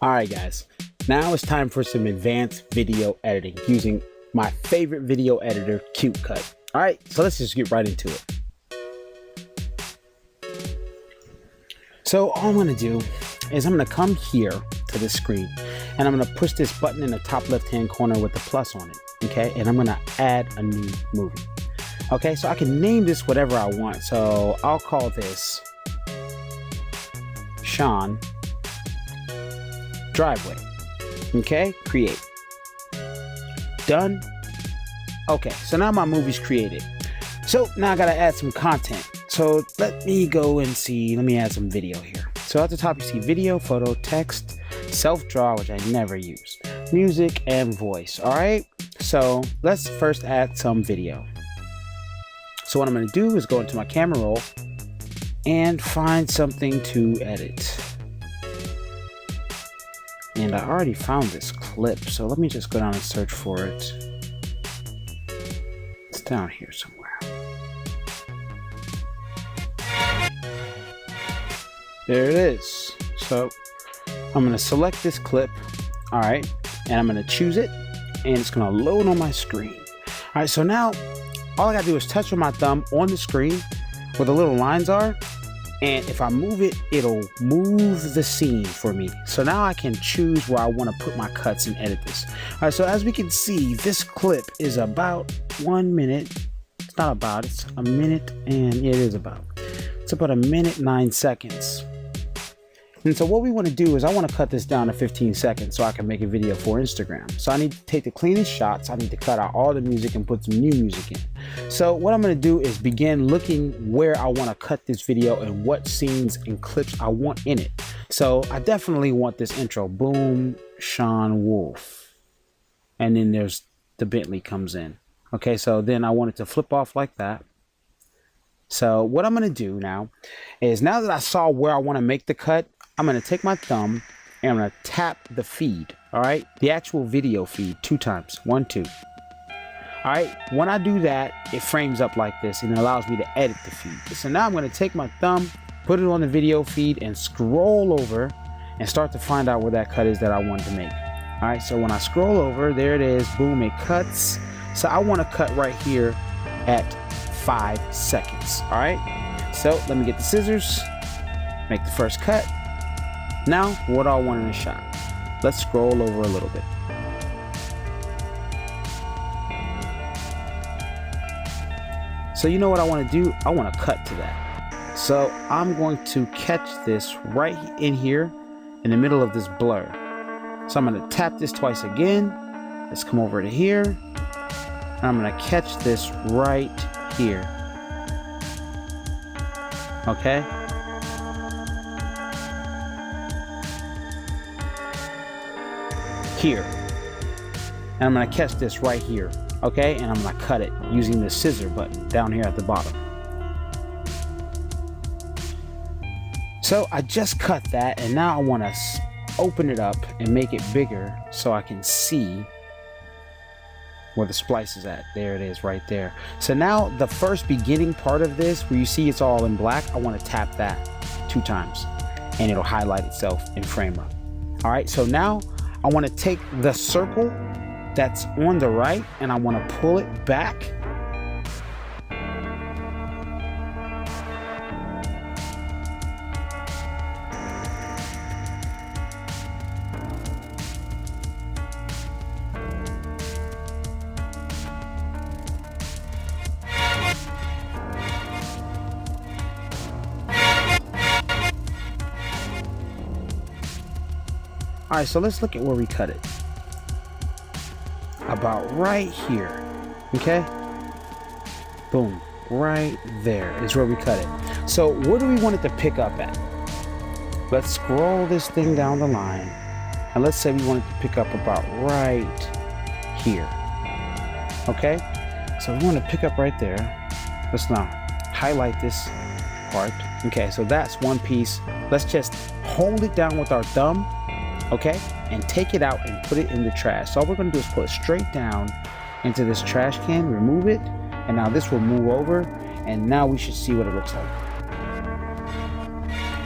Alright guys, now it's time for some advanced video editing using my favorite video editor, CuteCut. Alright, so let's just get right into it. So all I'm going to do is I'm going to come here to the screen and I'm going to push this button in the top left hand corner with the plus on it, okay? And I'm going to add a new movie. Okay, so I can name this whatever I want, so I'll call this Sean Driveway. Okay, create. Done. Okay, so now my movie's created. So now I gotta add some content. So let me go and see, let me add some video here. So at the top you see video, photo, text, self-draw, which I never use, music, and voice. All right, so let's first add some video. So what I'm gonna do is go into my camera roll and find something to edit. And I already found this clip, so let me just go down and search for it. It's down here somewhere. There it is. So I'm gonna select this clip, all right, and I'm gonna choose it, and it's gonna load on my screen. All right, so now all I gotta do is touch with my thumb on the screen where the little lines are, and if I move it, it'll move the scene for me. So now I can choose where I want to put my cuts and edit this. All right, so as we can see, this clip is about 1 minute. It's not about, it's a minute, and it is about. It's about 1:09. And so what we want to do is I want to cut this down to 15 seconds so I can make a video for Instagram. So I need to take the cleanest shots. I need to cut out all the music and put some new music in. So what I'm going to do is begin looking where I want to cut this video and what scenes and clips I want in it. So I definitely want this intro, boom, Sean Wolf. And then there's the Bentley comes in. Okay, so then I want it to flip off like that. So what I'm going to do now is, now that I saw where I want to make the cut, I'm going to take my thumb and I'm going to tap the feed, all right? The actual video feed 2 times, 1, 2. All right, when I do that, it frames up like this and it allows me to edit the feed. So now I'm going to take my thumb, put it on the video feed and scroll over and start to find out where that cut is that I want to make. All right, so when I scroll over, there it is, boom, it cuts. So I want to cut right here at 5 seconds, all right? So let me get the scissors, make the first cut. Now, what do I want in a shot? Let's scroll over a little bit. So you know what I want to do? I want to cut to that. So I'm going to catch this right in here in the middle of this blur. So I'm going to tap this twice again. Let's come over to here. And I'm going to catch this right here. Okay? Here, and I'm going to catch this right here, okay, and I'm going to cut it using the scissor button down here at the bottom. So I just cut that, and now I want to open it up and make it bigger so I can see where the splice is at. There it is right there. So now the first beginning part of this where you see it's all in black, I want to tap that 2 times and it'll highlight itself and frame up. All right, so now I want to take the circle that's on the right and I want to pull it back. All right, so let's look at where we cut it. About right here, okay? Boom, right there is where we cut it. So where do we want it to pick up at? Let's scroll this thing down the line, and let's say we want it to pick up about right here, okay? So we want to pick up right there. Let's now highlight this part. Okay, so that's one piece. Let's just hold it down with our thumb, okay, and take it out and put it in the trash. So all we're going to do is put it straight down into this trash can, remove it, and now this will move over, and now we should see what it looks like.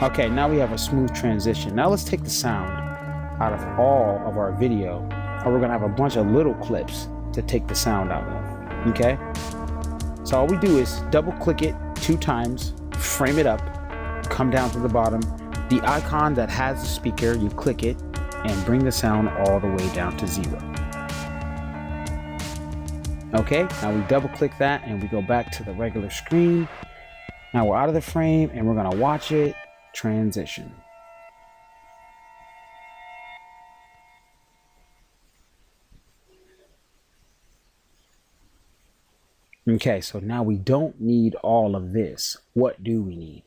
Okay, now we have a smooth transition. Now let's take the sound. out of all of our video, or we're gonna have a bunch of little clips to take the sound out of, okay? So all we do is double click it 2 times, frame it up, come down to the bottom. The icon that has the speaker, you click it and bring the sound all the way down to 0. Okay, now we double click that and we go back to the regular screen. Now we're out of the frame and we're gonna watch it transition. Okay, so now we don't need all of this. What do we need?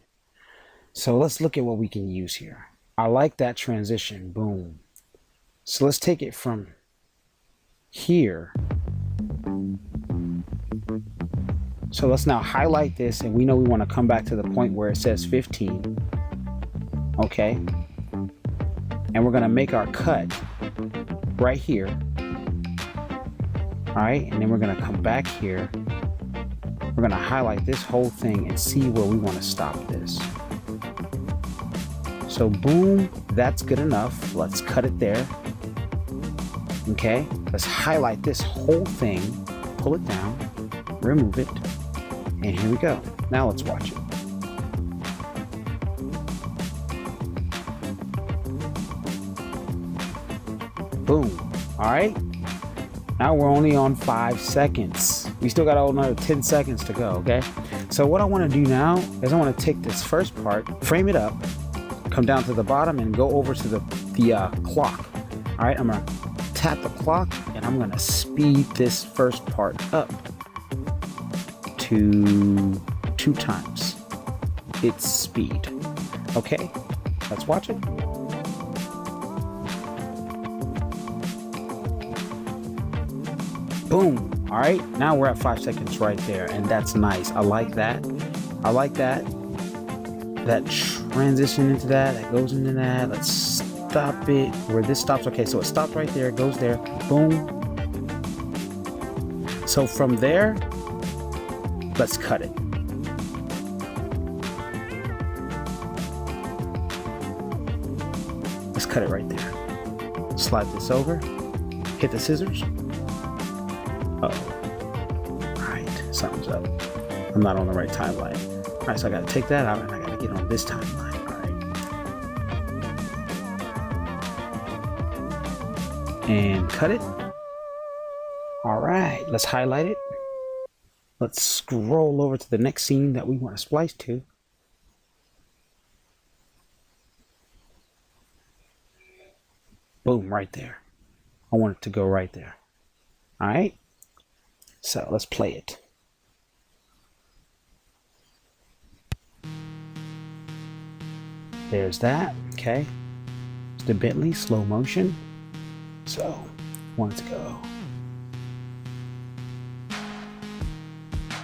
So let's look at what we can use here. I like that transition, boom. So let's take it from here. So let's now highlight this, and we know we want to come back to the point where it says 15. Okay. And we're going to make our cut right here. All right, and then we're going to come back here. We're going to highlight this whole thing and see where we want to stop this. So boom, that's good enough. Let's cut it there. Okay, let's highlight this whole thing, pull it down, remove it, and here we go. Now let's watch it. Boom. All right. Now we're only on 5 seconds. We still got another 10 seconds to go, okay? So what I want to do now is I want to take this first part, frame it up, come down to the bottom and go over to the clock. All right, I'm going to tap the clock and I'm going to speed this first part up to 2 times its speed. Okay, let's watch it. Boom. All right, now we're at 5 seconds right there, and that's nice. I like that. I like that. That transition into that, that goes into that. Let's stop it where this stops. Okay, so it stops right there, it goes there. Boom. So from there, let's cut it. Let's cut it right there. Slide this over, hit the scissors. Uh-oh. All right, something's up. I'm not on the right timeline. All right, so I gotta take that out and I gotta get on this timeline. All right. And cut it. All right, let's highlight it. Let's scroll over to the next scene that we want to splice to. Boom, right there. I want it to go right there. All right. So let's play it. There's that. Okay. It's the Bentley slow motion. So I want it to go.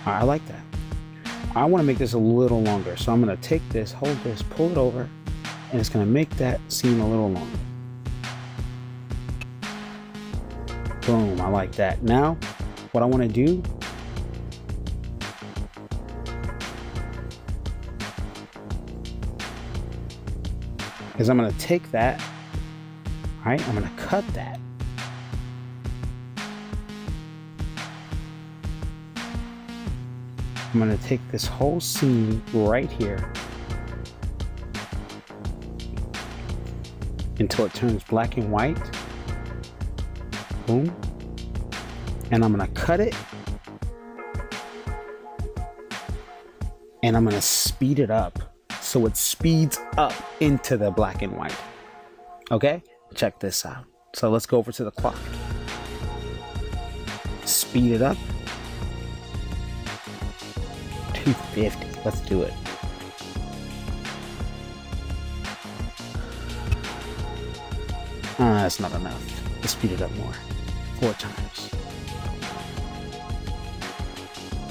I like that. I want to make this a little longer. So I'm going to take this, hold this, pull it over, and it's going to make that scene a little longer. Boom, I like that. Now, what I want to do is I'm going to take that, all right, I'm going to cut that. I'm going to take this whole scene right here until it turns black and white. Boom. And I'm going to cut it. And I'm going to speed it up so it speeds up into the black and white. Okay? Check this out. So let's go over to the clock. Speed it up. 250. Let's do it. That's not enough. Let's speed it up more. 4 times.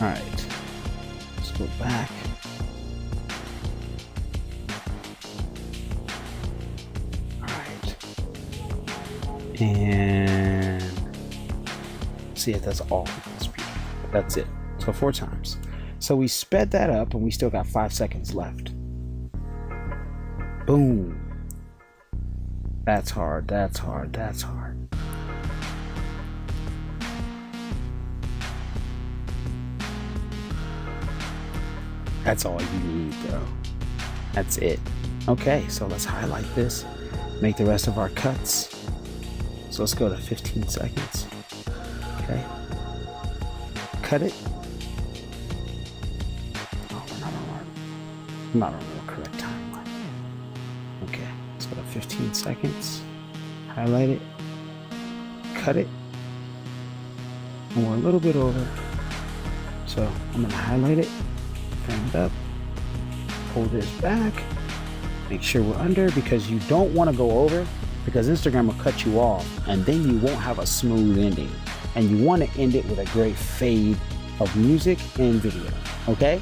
All right. Let's go back. All right. And see if that's all speed. That's it. So 4 times. So we sped that up and we still got 5 seconds left. Boom. That's hard. That's hard. That's hard. That's all you need, bro. That's it. Okay, so let's highlight this. Make the rest of our cuts. So let's go to 15 seconds. Okay. Cut it. Oh, we're not on the correct timeline. Okay, let's go to 15 seconds. Highlight it. Cut it. And we're a little bit over. So I'm gonna highlight it, frame it up, pull this back, make sure we're under, because you don't want to go over, because Instagram will cut you off and then you won't have a smooth ending. And you want to end it with a great fade of music and video. Okay?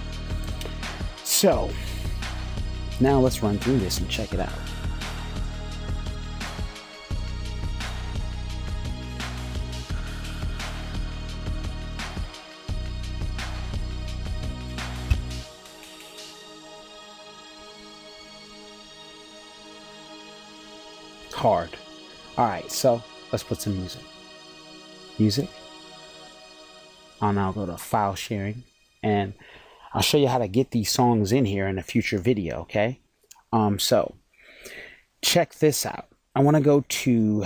So now let's run through this and check it out. Hard. All right, so let's put some music. I'll now go to file sharing, and I'll show you how to get these songs in here in a future video. Okay, so check this out. I want to go to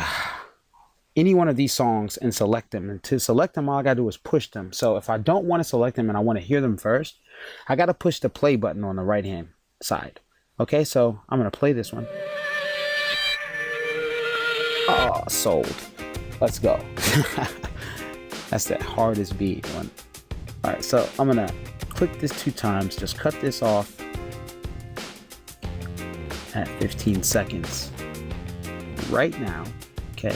any one of these songs and select them, and to select them all I gotta do is push them. So if I don't want to select them and I want to hear them first, I gotta push the play button on the right hand side. Okay, so I'm gonna play this one. Oh, sold. Let's go. That's the hardest beat one. All right, so I'm gonna click this 2 times, just cut this off at 15 seconds right now. Okay,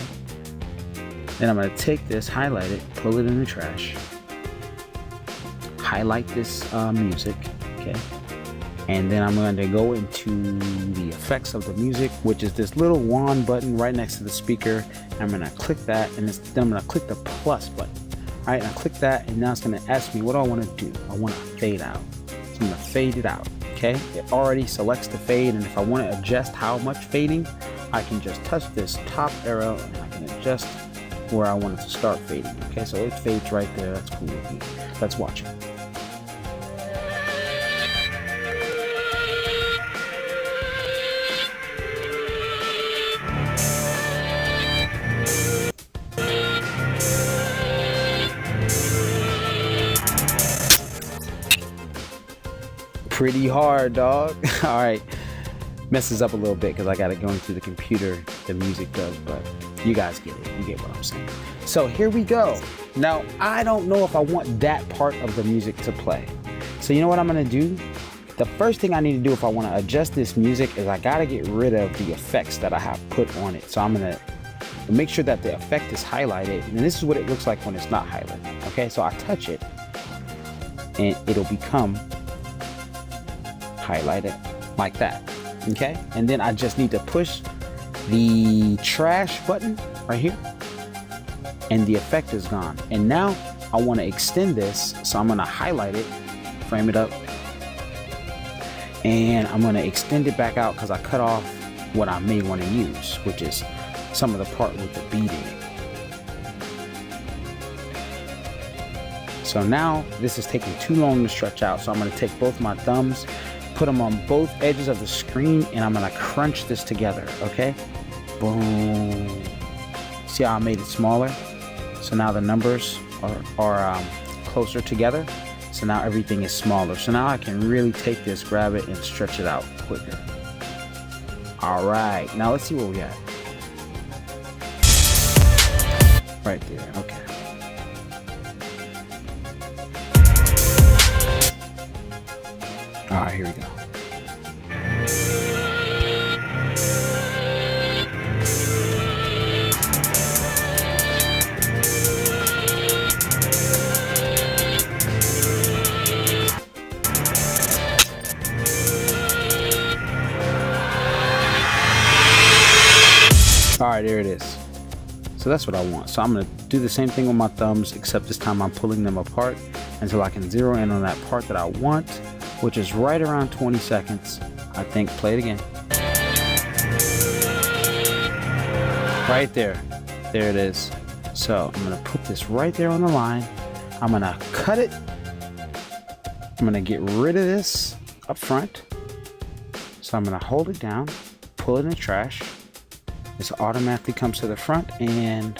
then I'm gonna take this, highlight it, pull it in the trash, highlight this music. Okay, and then I'm going to go into the effects of the music, which is this little wand button right next to the speaker. I'm going to click that, and then I'm going to click the plus button. All right, I click that, and now it's going to ask me what do I want to do. I want to fade out. So I'm going to fade it out. Okay, it already selects the fade, and if I want to adjust how much fading, I can just touch this top arrow and I can adjust where I want it to start fading. Okay, so it fades right there. That's cool with me. Let's watch it. Pretty hard, dog. All right, messes up a little bit because I got it going through the computer, the music does, but you guys get it. You get what I'm saying. So here we go. Now I don't know if I want that part of the music to play, so you know what I'm gonna do? The first thing I need to do if I want to adjust this music is I gotta get rid of the effects that I have put on it. So I'm gonna make sure that the effect is highlighted, and this is what it looks like when it's not highlighted. Okay, so I touch it and it'll become highlighted like that. Okay, and then I just need to push the trash button right here and the effect is gone. And now I want to extend this, so I'm going to highlight it, frame it up, and I'm going to extend it back out because I cut off what I may want to use, which is some of the part with the beat in it. So now this is taking too long to stretch out, so I'm going to take both my thumbs, put them on both edges of the screen, and I'm gonna crunch this together. Okay, boom. See how I made it smaller? So now the numbers are closer together, so now everything is smaller. So now I can really take this, grab it, and stretch it out quicker. All right, now let's see what we got right there. Okay. All right, here we go. All right, there it is. So that's what I want. So I'm gonna do the same thing with my thumbs, except this time I'm pulling them apart until I can zero in on that part that I want, which is right around 20 seconds. I think. Play it again. Right there. There it is. So I'm gonna put this right there on the line. I'm gonna cut it. I'm gonna get rid of this up front. So I'm gonna hold it down, pull it in the trash. This automatically comes to the front and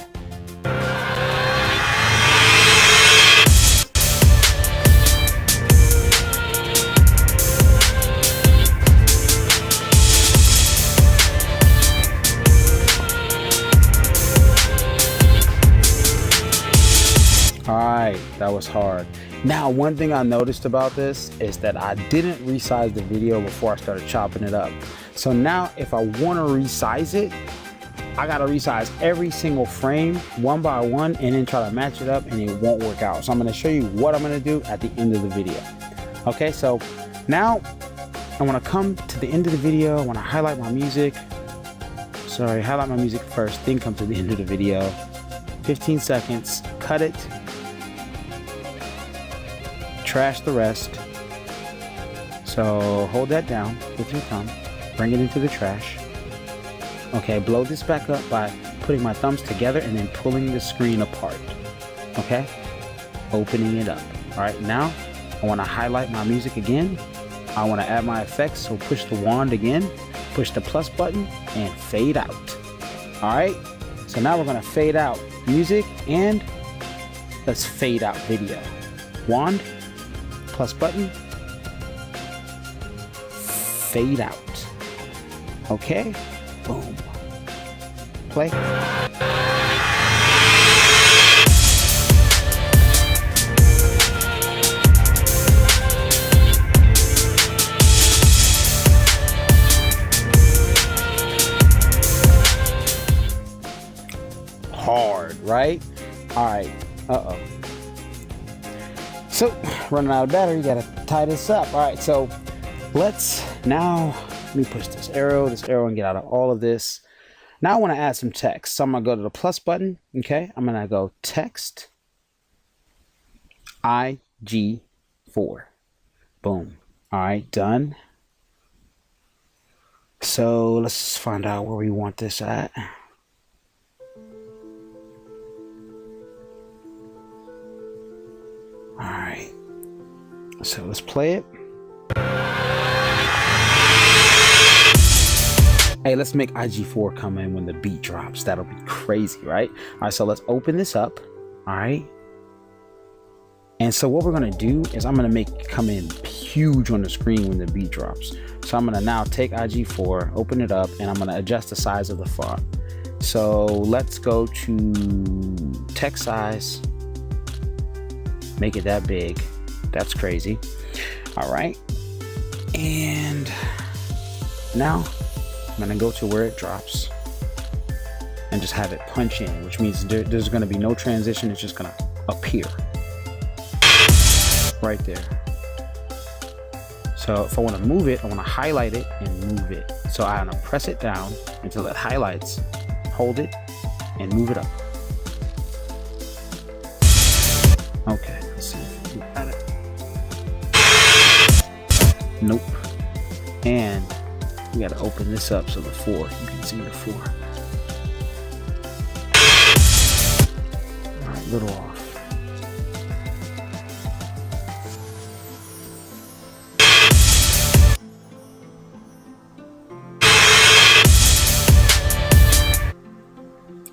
Alright, that was hard. Now, one thing I noticed about this is that I didn't resize the video before I started chopping it up. So now if I want to resize it, I gotta resize every single frame one by one and then try to match it up, and it won't work out. So I'm gonna show you what I'm gonna do at the end of the video. Okay, so now I wanna come to the end of the video. I wanna highlight my music. Sorry, highlight my music first, then come to the end of the video. 15 seconds, cut it. Trash the rest. So hold that down with your thumb, bring it into the trash. Okay, blow this back up by putting my thumbs together and then pulling the screen apart. Okay, opening it up. All right, now I want to highlight my music again. I want to add my effects, so push the wand again, push the plus button and fade out. All right, so now we're going to fade out music and let's fade out video. Wand, plus button, fade out. Okay, boom, play. Hard, right? All right, uh-oh. So, running out of battery, gotta tie this up. All right, so let's now, let me push this arrow and get out of all of this. Now I wanna add some text. So I'm gonna go to the plus button, okay? I'm gonna go text, IG4, boom. All right, done. So let's find out where we want this at. Alright, so let's play it. Hey, let's make IG4 come in when the beat drops. That'll be crazy, right? Alright, so let's open this up. Alright. And so what we're gonna do is I'm gonna make it come in huge on the screen when the beat drops. So I'm gonna now take IG4, open it up, and I'm gonna adjust the size of the font. So let's go to text size. Make it that big. That's crazy. All right. And now I'm gonna go to where it drops and just have it punch in, which means there's gonna be no transition. It's just gonna appear right there. So if I wanna move it, I wanna highlight it and move it. So I'm gonna press it down until it highlights, hold it, and move it up. Okay. Nope. And we got to open this up so the 4, you can see the 4. All right, little off.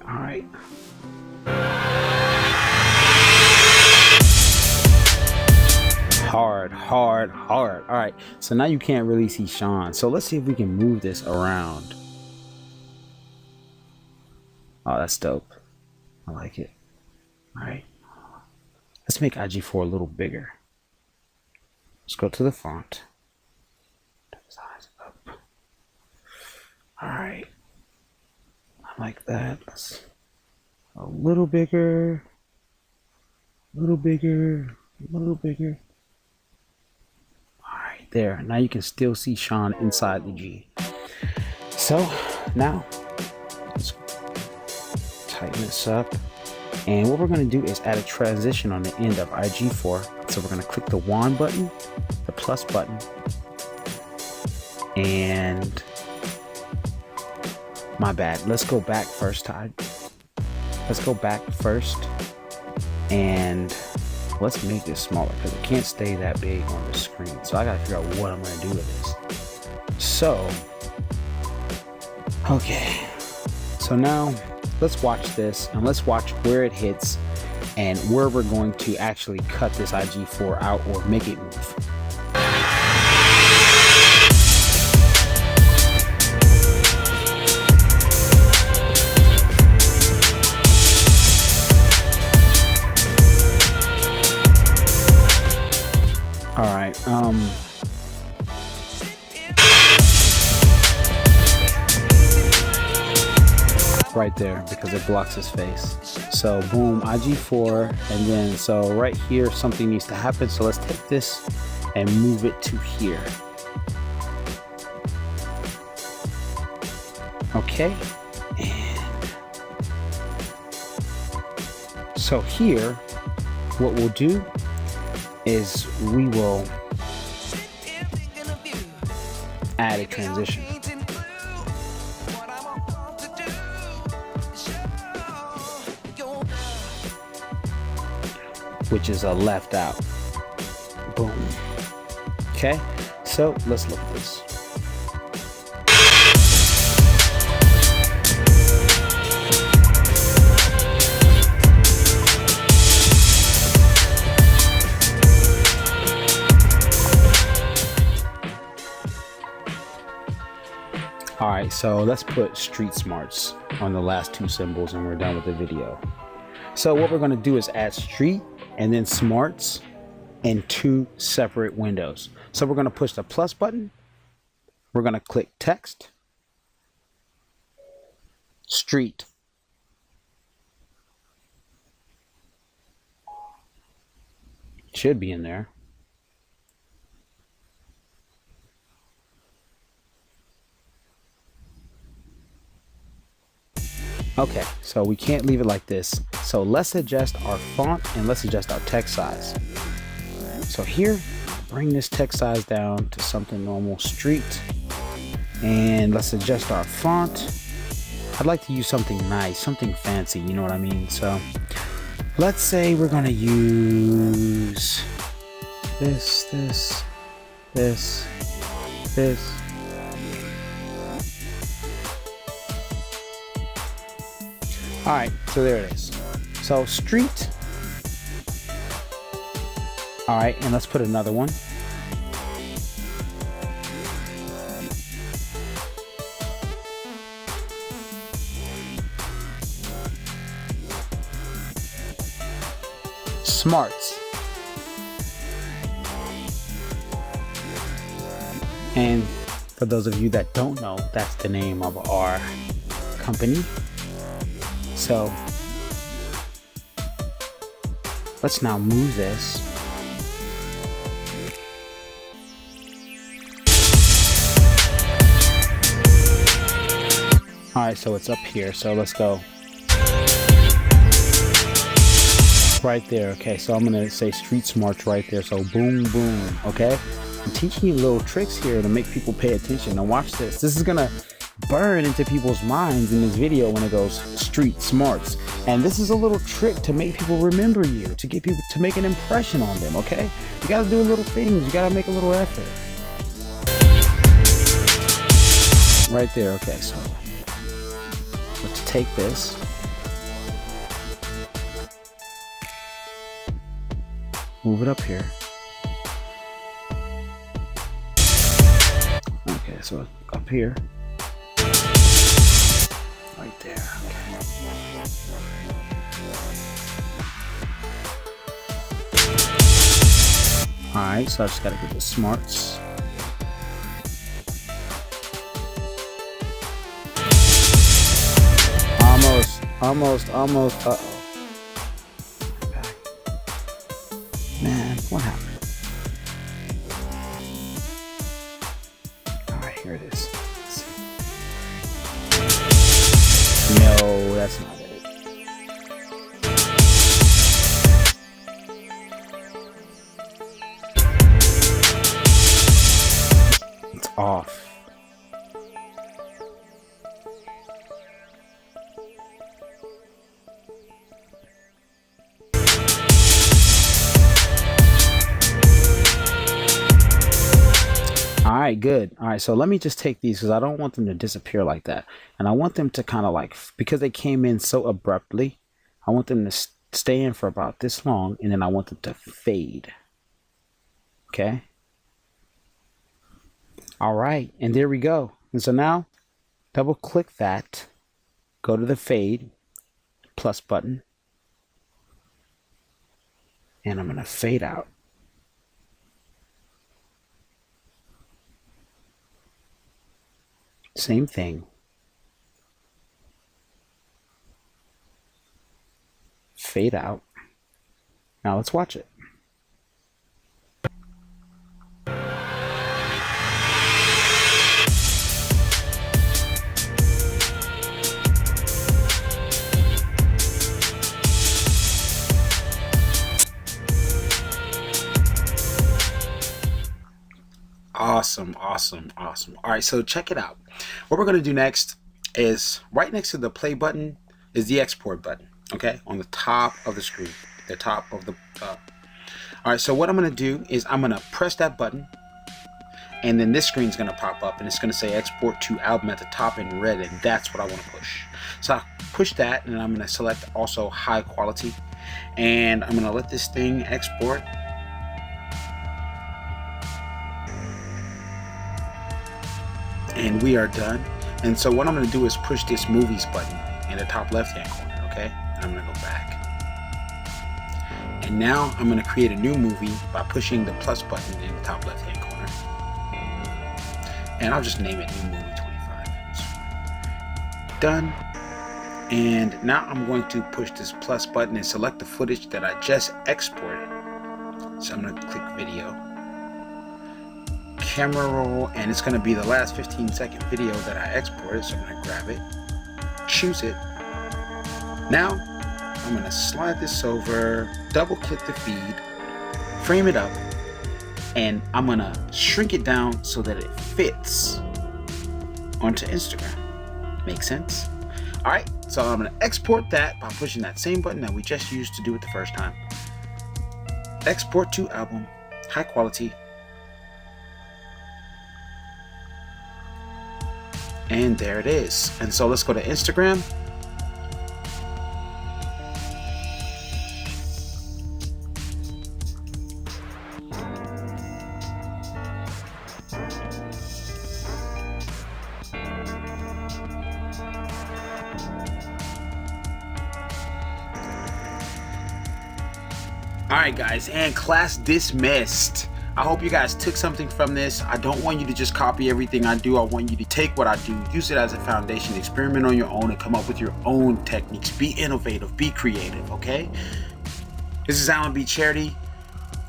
All right. Hard. All right, so now you can't really see Sean. So let's see if we can move this around. Oh, that's dope. I like it. All right, let's make IG4 a little bigger. Let's go to the font. Size up. All right, I like that. Let's a little bigger, a little bigger, a little bigger. There, now you can still see Sean inside the G. So now let's tighten this up, and what we're going to do is add a transition on the end of IG4. So we're going to click the wand button, the plus button, and my bad. Let's go back first, Todd. Let's go back first. And let's make this smaller because it can't stay that big on the screen. So I gotta figure out what I'm gonna do with this. So, okay. So now let's watch this and let's watch where it hits and where we're going to actually cut this IG4 out or make it move. All right, right there because it blocks his face. So boom, IG4, and then so right here something needs to happen. So let's take this and move it to here. Okay, and so here what we'll do is we will add a transition. Which is a left out. Boom. Okay, so let's look at this. All right, so let's put street smarts on the last two symbols and we're done with the video. So what we're going to do is add street and then smarts in two separate windows. So we're going to push the plus button. We're going to click text, street. Should be in there. Okay, so we can't leave it like this. So let's adjust our font and let's adjust our text size. So here, bring this text size down to something normal, street. And let's adjust our font. I'd like to use something nice, something fancy, you know what I mean? So let's say we're gonna use this. All right, so there it is. So street. All right, and let's put another one. Smarts. And for those of you that don't know, that's the name of our company. So let's now move this. All right, so it's up here. So let's go right there. Okay, so I'm gonna say street smarts right there. So boom, boom. Okay, I'm teaching you little tricks here to make people pay attention. Now watch this. This is gonna burn into people's minds in this video when it goes street smarts. And this is a little trick to make people remember you, to get people to make an impression on them. Okay, you gotta do little things, you gotta make a little effort right there. Okay, so let's take this, move it up here. Okay, so up here right there. Okay. Alright, so I just gotta get the smarts. Almost. Uh-oh. Man, what happened? Alright, here it is. Let's see. No, that's not it. It's off. good. All right, so let me just take these because I don't want them to disappear like that. And I want them to kind of like, because they came in so abruptly, I want them to stay in for about this long, and then I want them to fade. Okay. All right, and there we go. And so now, double click that, go to the fade plus button, and I'm gonna fade out. Same thing. Fade out. Now let's watch it. Awesome, awesome, awesome. All right, so check it out. What we're going to do next is right next to the play button is the export button, okay? On the top of the screen, the top of the... all right, so what I'm going to do is I'm going to press that button, and then this screen is going to pop up, and it's going to say export to album at the top in red, and that's what I want to push. So I push that, and I'm going to select also high quality, and I'm going to let this thing export. And we are done. And so what I'm going to do is push this movies button in the top left hand corner, okay? And I'm going to go back. And now I'm going to create a new movie by pushing the plus button in the top left hand corner. And I'll just name it New Movie 25. Done. And now I'm going to push this plus button and select the footage that I just exported. So I'm going to click video, camera roll, and it's going to be the last 15-second video that I exported. So I'm going to grab it, choose it. Now I'm going to slide this over, double click the feed, frame it up, and I'm going to shrink it down so that it fits onto Instagram. Make sense? All right, so I'm going to export that by pushing that same button that we just used to do it the first time. Export to album, high quality. And there it is. And so let's go to Instagram. Alright guys, and class dismissed. I hope you guys took something from this. I don't want you to just copy everything I do. I want you to take what I do, use it as a foundation, experiment on your own, and come up with your own techniques. Be innovative, be creative, okay? This is Alan B. Charity.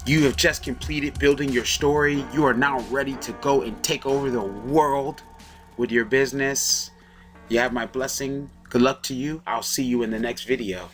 You have just completed building your story. You are now ready to go and take over the world with your business. You have my blessing. Good luck to you. I'll see you in the next video.